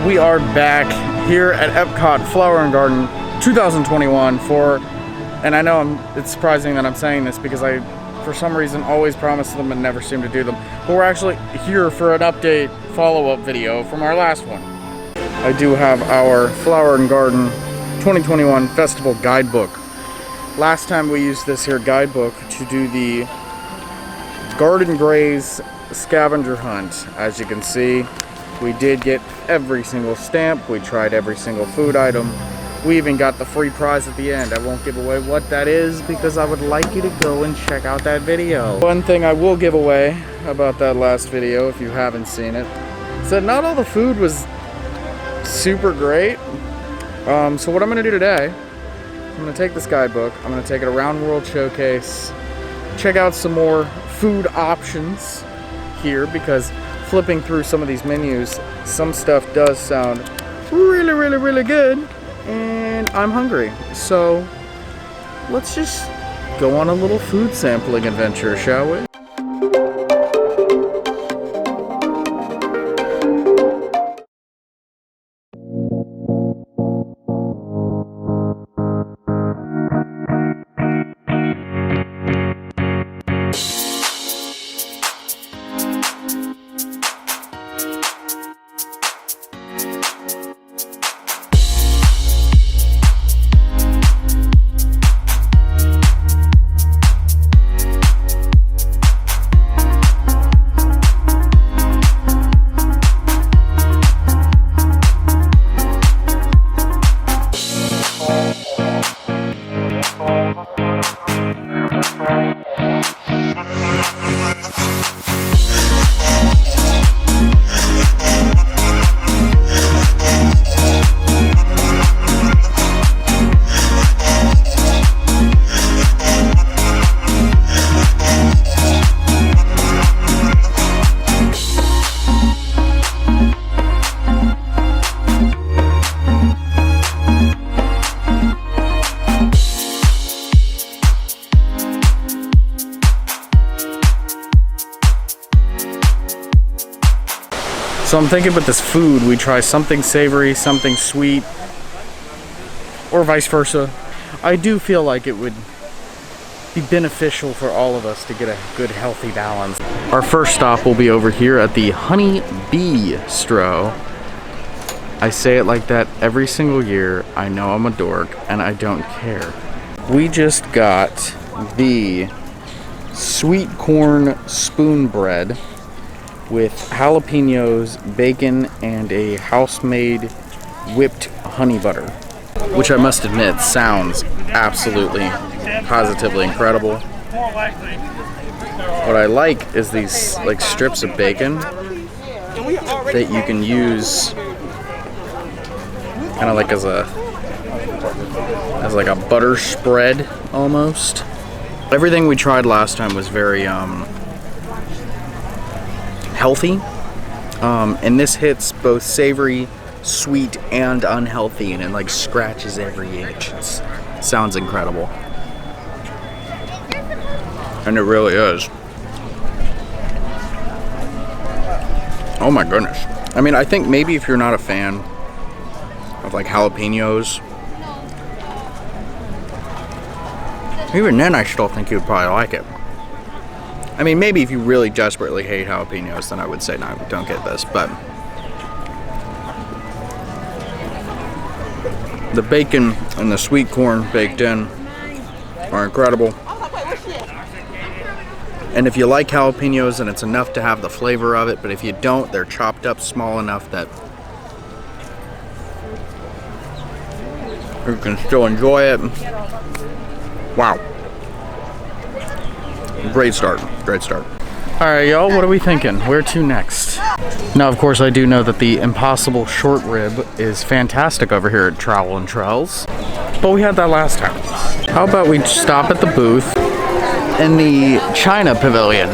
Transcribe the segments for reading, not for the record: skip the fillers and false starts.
we are back here at Epcot Flower and Garden 2021 and I know it's surprising that I'm saying this because I, for some reason, always promise them and never seem to do them. But we're actually here for an update follow-up video from our last one. I do have our Flower and Garden 2021 Festival Guidebook. Last time we used this here guidebook to do the Garden Graze scavenger hunt. As you can see, we did get every single stamp. We tried every single food item. We even got the free prize at the end. I won't give away what that is because I would like you to go and check out that video. One thing I will give away about that last video, if you haven't seen it, is that not all the food was super great. So what I'm gonna do today, I'm gonna take this guidebook, I'm gonna take it around World Showcase, check out some more food options here, because flipping through some of these menus, some stuff does sound really good. And I'm hungry, so let's just go on a little food sampling adventure, shall we? So I'm thinking with this food, we try something savory, something sweet, or vice versa. I do feel like it would be beneficial for all of us to get a good, healthy balance. Our first stop will be over here at the Bee Stroll. I say it like that every single year. I know I'm a dork, and I don't care. We just got the sweet corn spoon bread with jalapenos, bacon, and a house-made whipped honey butter, which I must admit sounds absolutely, positively incredible. What I like is these like strips of bacon that you can use kind of like as like a butter spread almost. Everything we tried last time was very healthy, and this hits both savory, sweet, and unhealthy, and it like scratches every itch. It sounds incredible, and it really is. Oh my goodness. I mean, I think maybe if you're not a fan of like jalapenos, even then I still think you'd probably like it. I mean, maybe if you really desperately hate jalapenos, then I would say no, don't get this, but the bacon and the sweet corn baked in are incredible. And if you like jalapenos, then it's enough to have the flavor of it, but if you don't, they're chopped up small enough that you can still enjoy it. Wow. Great start. Great start. Alright, y'all, what are we thinking? Where to next? Now, of course, I do know that the Impossible Short Rib is fantastic over here at Trowel and Trells, but we had that last time. How about we stop at the booth in the China Pavilion?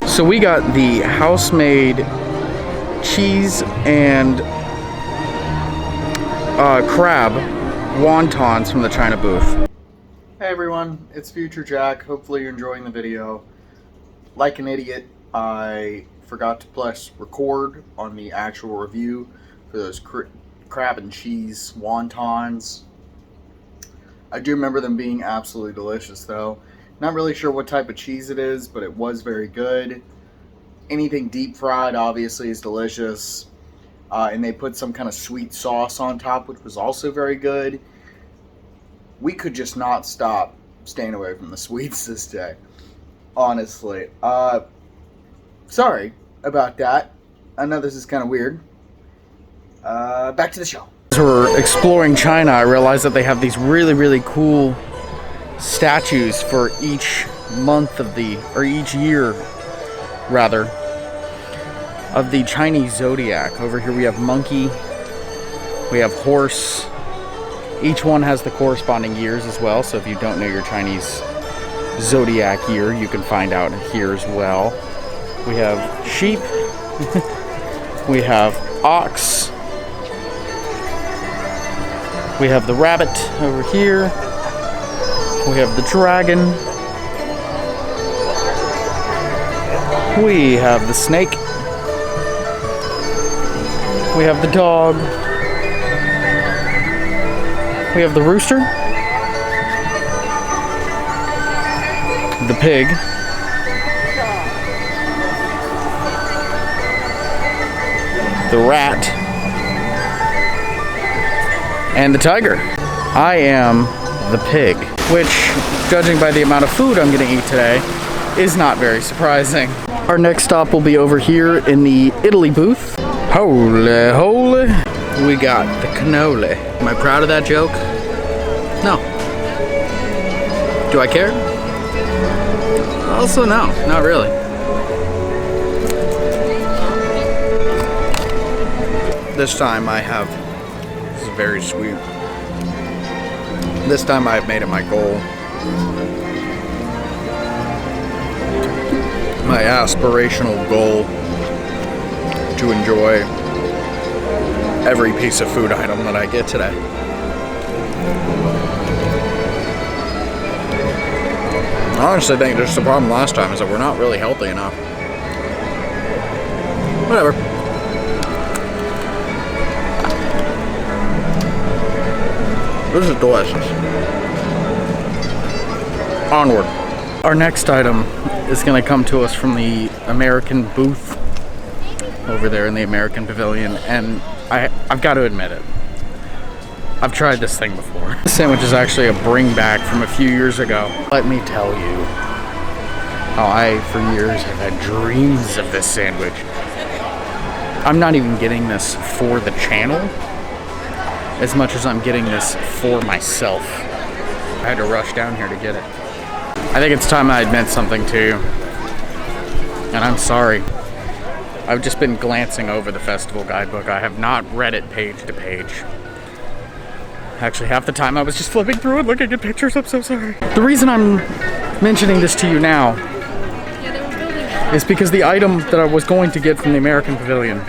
So we got the house-made cheese and crab wontons from the China booth. Hey everyone, it's Future Jack. Hopefully you're enjoying the video. Like an idiot, I forgot to press record on the actual review for those crab and cheese wontons. I do remember them being absolutely delicious though. Not really sure what type of cheese it is, but it was very good. Anything deep fried obviously is delicious. And they put some kind of sweet sauce on top, which was also very good. We could just not stop staying away from the sweets this day. Honestly. Sorry about that. I know this is kind of weird. Back to the show. As we're exploring China, I realized that they have these really, really cool statues for each month of or each year, rather, of the Chinese zodiac. Over here we have monkey, we have horse. Each one has the corresponding years as well, so if you don't know your Chinese zodiac year, you can find out here as well. We have sheep, we have ox, we have the rabbit over here, we have the dragon, we have the snake, we have the dog, we have the rooster, the pig, the rat, and the tiger. I am the pig, which, judging by the amount of food I'm gonna eat today, is not very surprising. Our next stop will be over here in the Italy booth. Holy, holy. We got the cannoli. Am I proud of that joke? No. Do I care? Also, no, not really. This time I have, this is very sweet. This time I've made it my goal, my aspirational goal, to enjoy every piece of food item that I get today. I honestly think just the problem last time is that we're not really healthy enough. Whatever. This is delicious. Onward. Our next item is going to come to us from the American booth over there in the American Pavilion, and I've got to admit it. I've tried this thing before. This sandwich is actually a bring back from a few years ago. Let me tell you how I, for years, have had dreams of this sandwich. I'm not even getting this for the channel as much as I'm getting this for myself. I had to rush down here to get it. I think it's time I admit something to you, and I'm sorry. I've just been glancing over the festival guidebook. I have not read it page to page. Actually, half the time I was just flipping through and looking at pictures. I'm so sorry. The reason I'm mentioning this to you now is because the item that I was going to get from the American Pavilion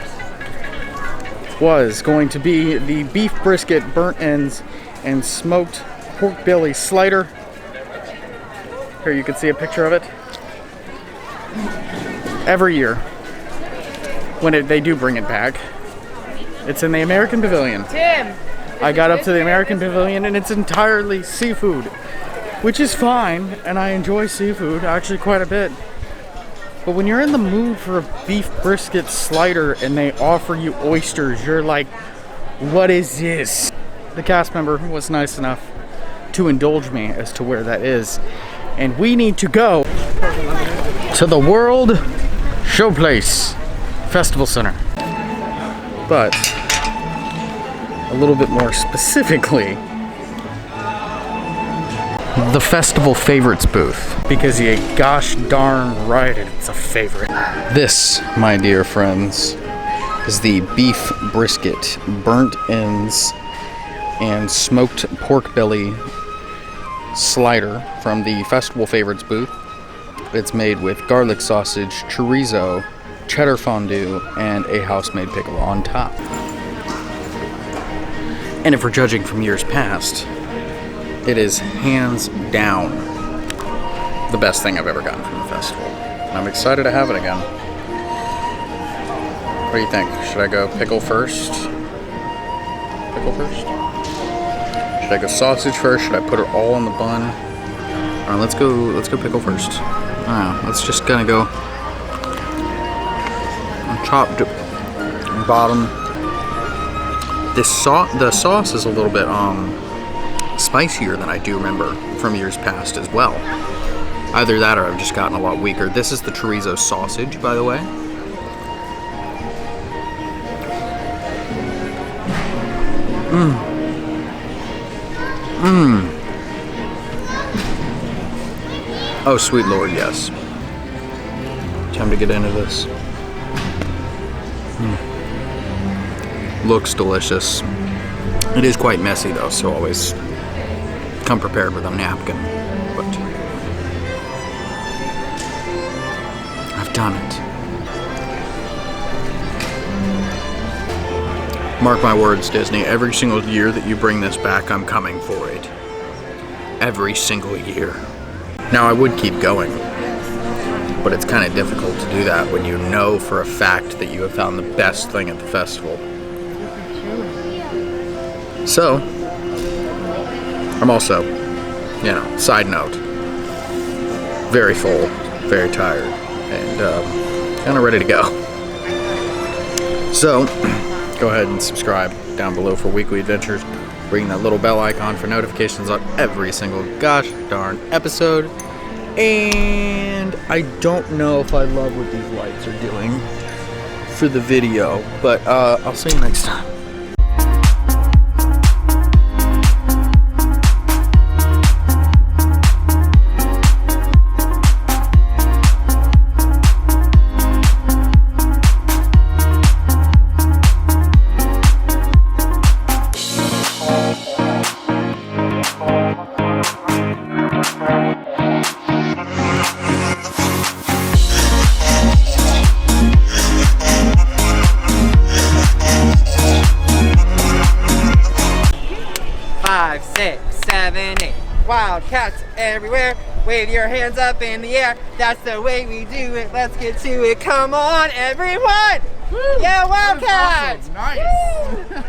was going to be the beef brisket, burnt ends, and smoked pork belly slider. Here you can see a picture of it. Every year, when they do bring it back, it's in the American Pavilion. Tim! I got up to the American Pavilion and it's entirely seafood, which is fine, and I enjoy seafood actually quite a bit. But when you're in the mood for a beef brisket slider and they offer you oysters, you're like, what is this? The cast member was nice enough to indulge me as to where that is. And we need to go to the World Showplace Festival Center. But a little bit more specifically, the Festival Favorites booth, because you gosh darn right it's a favorite. This, my dear friends, is the beef brisket, burnt ends, and smoked pork belly slider from the Festival Favorites booth. It's made with garlic sausage, chorizo, cheddar fondue, and a house-made pickle on top. And if we're judging from years past, it is hands down the best thing I've ever gotten from the festival. And I'm excited to have it again. What do you think? Should I go pickle first pickle first? Should I go sausage first? Should I put it all in the bun? All right, let's go pickle first. Let's just kind of go chopped bottom. The sauce is a little bit spicier than I do remember from years past as well. Either that or I've just gotten a lot weaker. This is the chorizo sausage, by the way. Oh, sweet Lord, yes. Time to get into this. Looks delicious. It is quite messy though, so always come prepared with a napkin. But I've done it. Mark my words, Disney, every single year that you bring this back, I'm coming for it. Every single year. Now, I would keep going, but it's kind of difficult to do that when you know for a fact that you have found the best thing at the festival. So, I'm also, you know, side note, very full, very tired, and kind of ready to go. So, go ahead and subscribe down below for weekly adventures. Ring that little bell icon for notifications on every single gosh darn episode. And I don't know if I love what these lights are doing for the video, but I'll see you next time. Wildcats everywhere, wave your hands up in the air, that's the way we do it, let's get to it, come on everyone! Woo! Yeah, Wildcats! Nice!